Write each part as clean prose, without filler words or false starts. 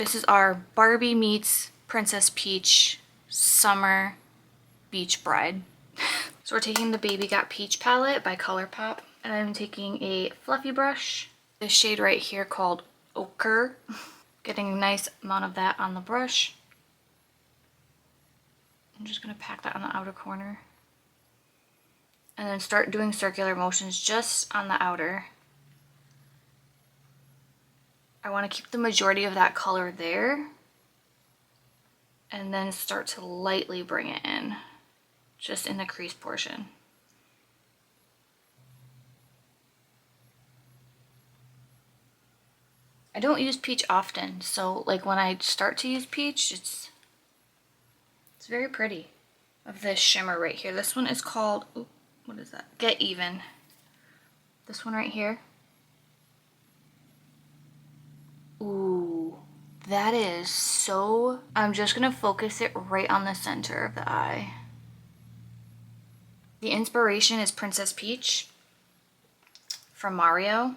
This is our Barbie meets Princess Peach Summer Beach Bride. So we're taking the Baby Got Peach palette by Colourpop, and I'm taking a fluffy brush, this shade right here called Ochre. Getting a nice amount of that on the brush. I'm just gonna pack that on the outer corner. And then start doing circular motions just on the outer. I want to keep the majority of that color there. And then start to lightly bring it in, just in the crease portion. I don't use peach often, so like when I start to use peach, it's very pretty. Of this shimmer right here. This one is called, ooh, what is that? Get Even. This one right here. Ooh, that is so... I'm just gonna focus it right on the center of the eye. The inspiration is Princess Peach from Mario,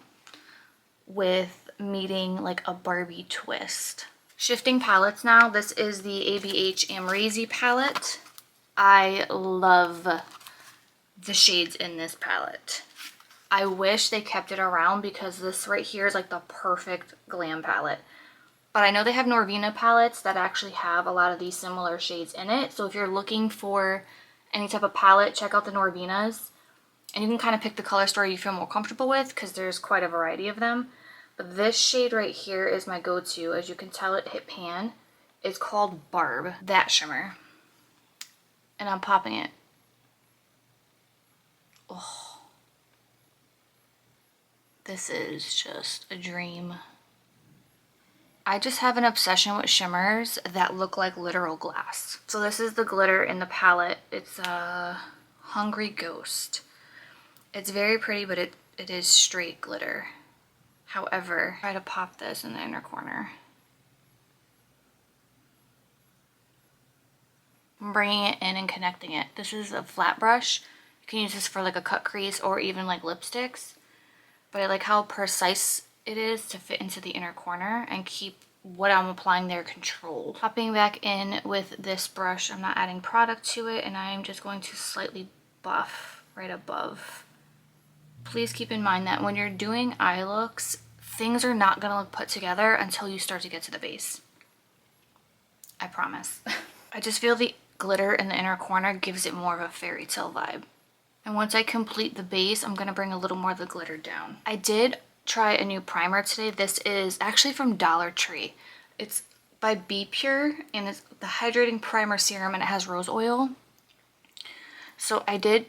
with meeting like a Barbie twist. Shifting palettes now. This is the ABH Amerezy palette. I love the shades in this palette. I wish they kept it around because this right here is like the perfect glam palette. But I know they have Norvina palettes that actually have a lot of these similar shades in it. So if you're looking for any type of palette, check out the Norvinas. And you can kind of pick the color story you feel more comfortable with because there's quite a variety of them. But this shade right here is my go-to. As you can tell, it hit pan. It's called Barb, that shimmer. And I'm popping it. Oh. This is just a dream. I just have an obsession with shimmers that look like literal glass. So this is the glitter in the palette. It's a Hungry Ghost. It's very pretty, but it is straight glitter. However, try to pop this in the inner corner. I'm bringing it in and connecting it. This is a flat brush. You can use this for like a cut crease or even like lipsticks. But I like how precise it is to fit into the inner corner and keep what I'm applying there controlled. Popping back in with this brush, I'm not adding product to it, and I am just going to slightly buff right above. Please keep in mind that when you're doing eye looks, things are not gonna look put together until you start to get to the base. I promise. I just feel the glitter in the inner corner gives it more of a fairy tale vibe. And once I complete the base, I'm gonna bring a little more of the glitter down. I did try a new primer today. This is actually from Dollar Tree. It's by Be Pure, and it's the hydrating primer serum, and it has rose oil. So I did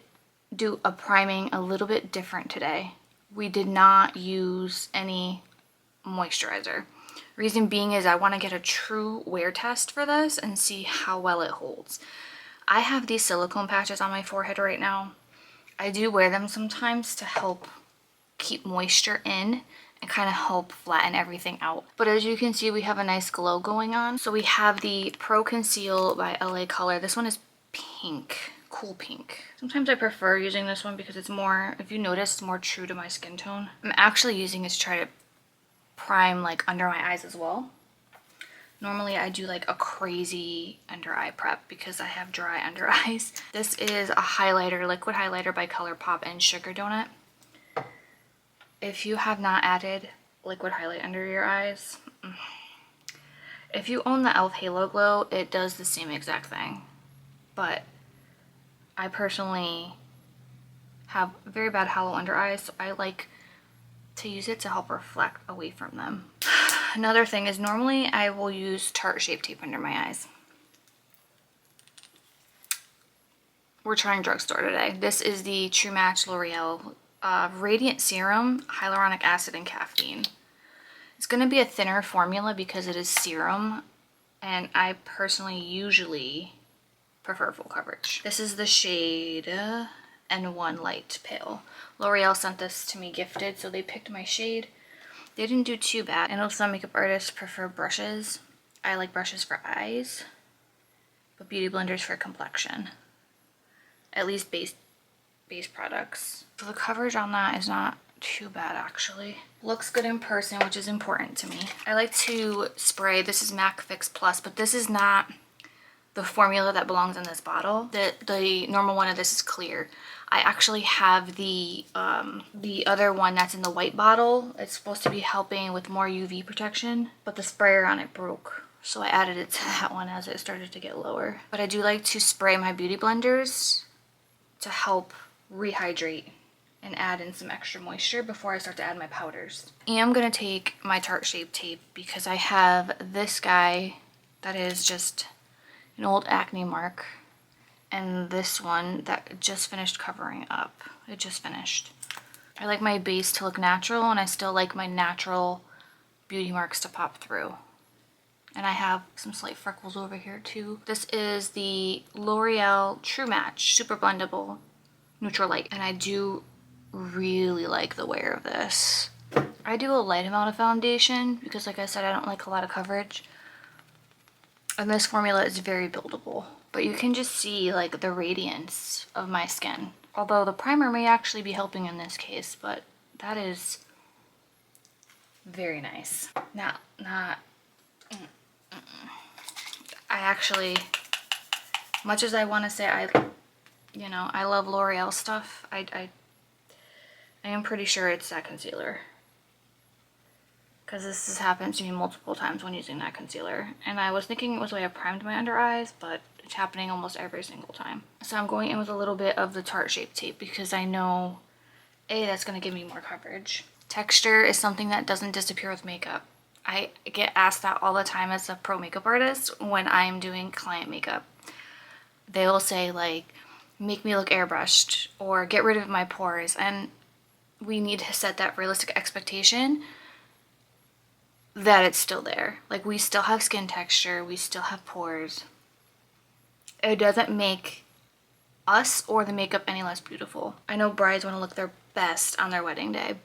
do a priming a little bit different today. We did not use any moisturizer. Reason being is I want to get a true wear test for this and see how well it holds. I have these silicone patches on my forehead right now. I do wear them sometimes to help keep moisture in and kind of help flatten everything out. But as you can see, we have a nice glow going on. So we have the Pro Conceal by LA Color. This one is pink. Cool pink. Sometimes I prefer using this one because it's more, if you notice, it's more true to my skin tone. I'm actually using it to try to prime like under my eyes as well. Normally I do like a crazy under eye prep because I have dry under eyes. This is a highlighter, liquid highlighter by Colourpop and Sugar Donut. If you have not added liquid highlight under your eyes, if you own the e.l.f. Halo Glow, it does the same exact thing. But I personally have very bad hollow under eyes, so I like to use it to help reflect away from them. Another thing is normally I will use Tarte Shape Tape under my eyes. We're trying drugstore today. This is the True Match L'Oreal Radiant Serum, Hyaluronic Acid, and Caffeine. It's going to be a thinner formula because it is serum, and I personally usually prefer full coverage. This is the shade N1 Light Pale. L'Oreal sent this to me gifted, so they picked my shade. They didn't do too bad. I know some makeup artists prefer brushes. I like brushes for eyes, but beauty blenders for complexion. At least base products. So the coverage on that is not too bad actually. Looks good in person, which is important to me. I like to spray, this is MAC Fix Plus, but this is not the formula that belongs in this bottle. The normal one of this is clear. I actually have the other one that's in the white bottle. It's supposed to be helping with more UV protection, but the sprayer on it broke. So I added it to that one as it started to get lower. But I do like to spray my beauty blenders to help rehydrate and add in some extra moisture before I start to add my powders. And I'm gonna take my Tarte Shape Tape because I have this guy that is just an old acne mark, and this one that just finished covering up. It just finished. I like my base to look natural, and I still like my natural beauty marks to pop through. And I have some slight freckles over here too. This is the L'Oreal True Match Super Blendable Neutral Light, and I do really like the wear of this. I do a light amount of foundation because, like I said, I don't like a lot of coverage. And this formula is very buildable, but you can just see like the radiance of my skin. Although the primer may actually be helping in this case, but that is very nice. I actually, much as I want to say I love L'Oreal stuff, I am pretty sure it's that concealer. Because this has happened to me multiple times when using that concealer. And I was thinking it was the way I primed my under eyes, but it's happening almost every single time. So I'm going in with a little bit of the Tarte Shape Tape because I know, A, that's going to give me more coverage. Texture is something that doesn't disappear with makeup. I get asked that all the time as a pro makeup artist when I'm doing client makeup. They will say like, make me look airbrushed or get rid of my pores. And we need to set that realistic expectation that it's still there. Like, we still have skin texture, we still have pores. It doesn't make us or the makeup any less beautiful. I know brides want to look their best on their wedding day,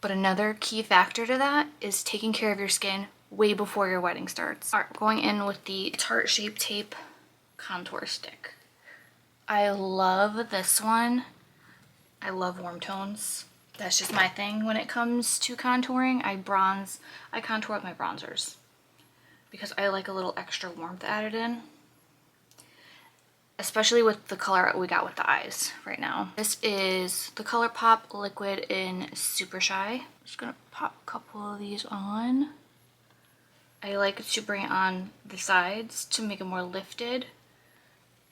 but another key factor to that is taking care of your skin way before your wedding starts. All right, going in with the Tarte Shape Tape contour stick. I love this one. I love warm tones. That's just my thing when it comes to contouring. I contour with my bronzers because I like a little extra warmth added in, especially with the color we got with the eyes right now. This is the Colourpop Liquid in Super Shy. Just gonna pop a couple of these on. I like to bring it on the sides to make it more lifted.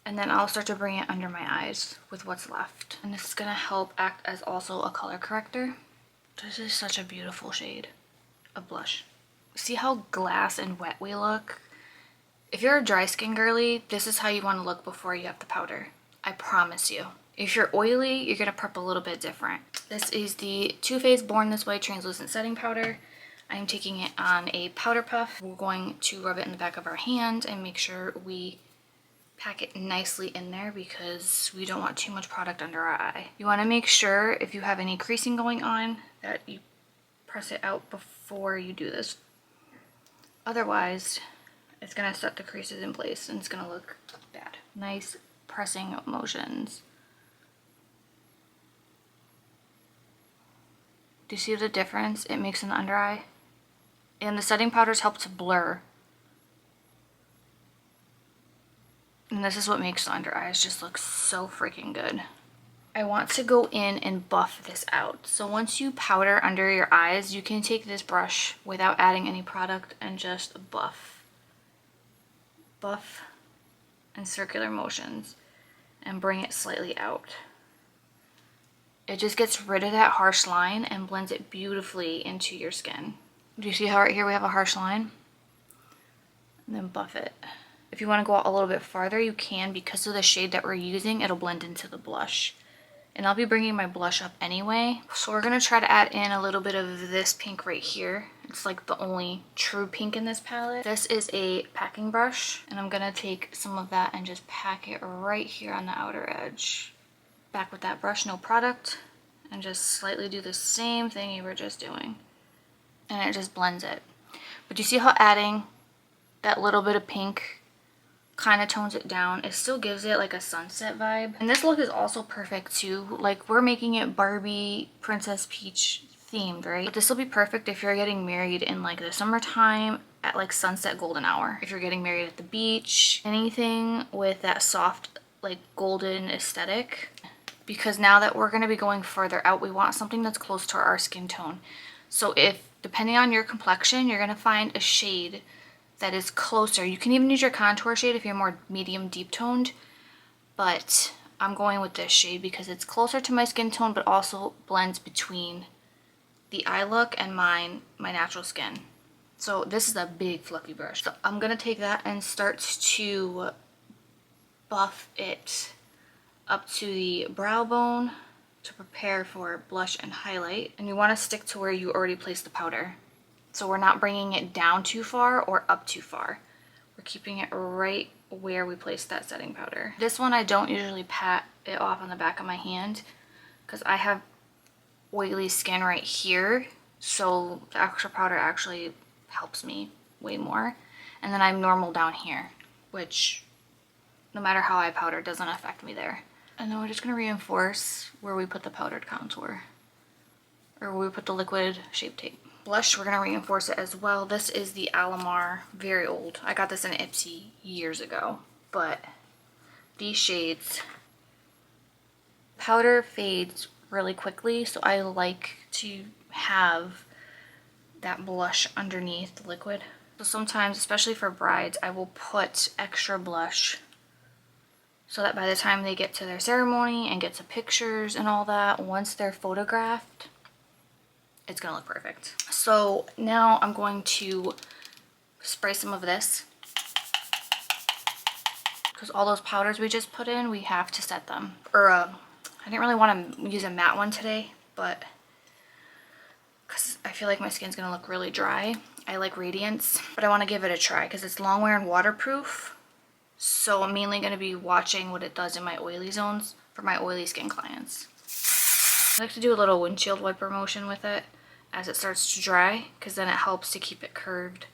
And then I'll start to bring it under my eyes with what's left. And this is gonna help act as also a color corrector. This is such a beautiful shade of blush. See how glass and wet we look? If you're a dry skin girly, this is how you wanna look before you have the powder. I promise you. If you're oily, you're gonna prep a little bit different. This is the Too Faced Born This Way Translucent Setting Powder. I'm taking it on a powder puff. We're going to rub it in the back of our hand and make sure we pack it nicely in there because we don't want too much product under our eye. You want to make sure if you have any creasing going on that you press it out before you do this. Otherwise, it's going to set the creases in place and it's going to look bad. Nice pressing motions. Do you see the difference it makes in the under eye? And the setting powders help to blur. And this is what makes the under eyes just look so freaking good. I want to go in and buff this out. So once you powder under your eyes, you can take this brush without adding any product and just buff. Buff in circular motions and bring it slightly out. It just gets rid of that harsh line and blends it beautifully into your skin. Do you see how right here we have a harsh line? And then buff it. If you want to go out a little bit farther, you can. Because of the shade that we're using, it'll blend into the blush. And I'll be bringing my blush up anyway. So we're going to try to add in a little bit of this pink right here. It's like the only true pink in this palette. This is a packing brush. And I'm going to take some of that and just pack it right here on the outer edge. Back with that brush, no product. And just slightly do the same thing you were just doing. And it just blends it. But you see how adding that little bit of pink kind of tones it down. It still gives it like a sunset vibe. And this look is also perfect too. Like, we're making it Barbie Princess Peach themed, right? But this will be perfect if you're getting married in like the summertime at like sunset golden hour. If you're getting married at the beach, anything with that soft like golden aesthetic. Because now that we're going to be going further out, we want something that's close to our skin tone. So if, depending on your complexion, you're going to find a shade that is closer. You can even use your contour shade if you're more medium deep toned, but I'm going with this shade because it's closer to my skin tone but also blends between the eye look and my natural skin. So this is a big fluffy brush. So I'm going to take that and start to buff it up to the brow bone to prepare for blush and highlight. And you want to stick to where you already placed the powder. So we're not bringing it down too far or up too far. We're keeping it right where we placed that setting powder. This one I don't usually pat it off on the back of my hand because I have oily skin right here. So the extra powder actually helps me way more. And then I'm normal down here, which no matter how I powder doesn't affect me there. And then we're just going to reinforce where we put the powdered contour or where we put the liquid Shape Tape. Blush, we're going to reinforce it as well. This is the Alamar, very old. I got this in Ipsy years ago, but these shades, powder fades really quickly, so I like to have that blush underneath the liquid. So sometimes, especially for brides, I will put extra blush so that by the time they get to their ceremony and get to pictures and all that, once they're photographed, it's gonna look perfect. So now I'm going to spray some of this because all those powders we just put in, we have to set them. I didn't really want to use a matte one today, but because I feel like my skin's gonna look really dry. I like radiance, but I want to give it a try because it's long wear and waterproof. So I'm mainly going to be watching what it does in my oily zones for my oily skin clients. I like to do a little windshield wiper motion with it as it starts to dry because then it helps to keep it curved.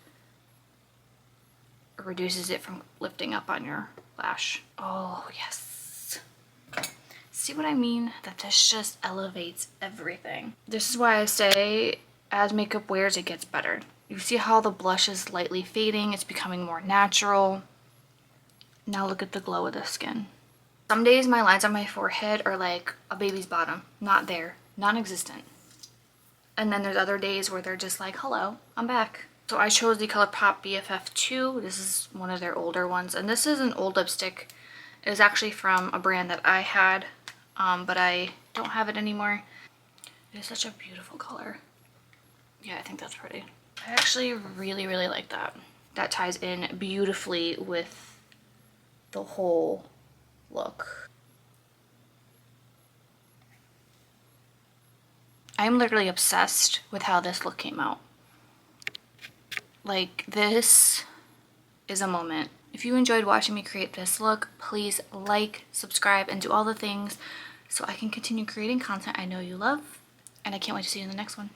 It reduces it from lifting up on your lash. Oh, yes. See what I mean? That this just elevates everything. This is why I say as makeup wears, it gets better. You see how the blush is lightly fading? It's becoming more natural. Now look at the glow of the skin. Some days my lines on my forehead are like a baby's bottom. Not there. Non-existent. And then there's other days where they're just like, hello, I'm back. So I chose the Colourpop BFF2. This is one of their older ones. And this is an old lipstick. It was actually from a brand that I had, but I don't have it anymore. It is such a beautiful color. Yeah, I think that's pretty. I actually really, really like that. That ties in beautifully with the whole look. I'm literally obsessed with how this look came out. Like, this is a moment. If you enjoyed watching me create this look, please like, subscribe, and do all the things so I can continue creating content I know you love. And I can't wait to see you in the next one.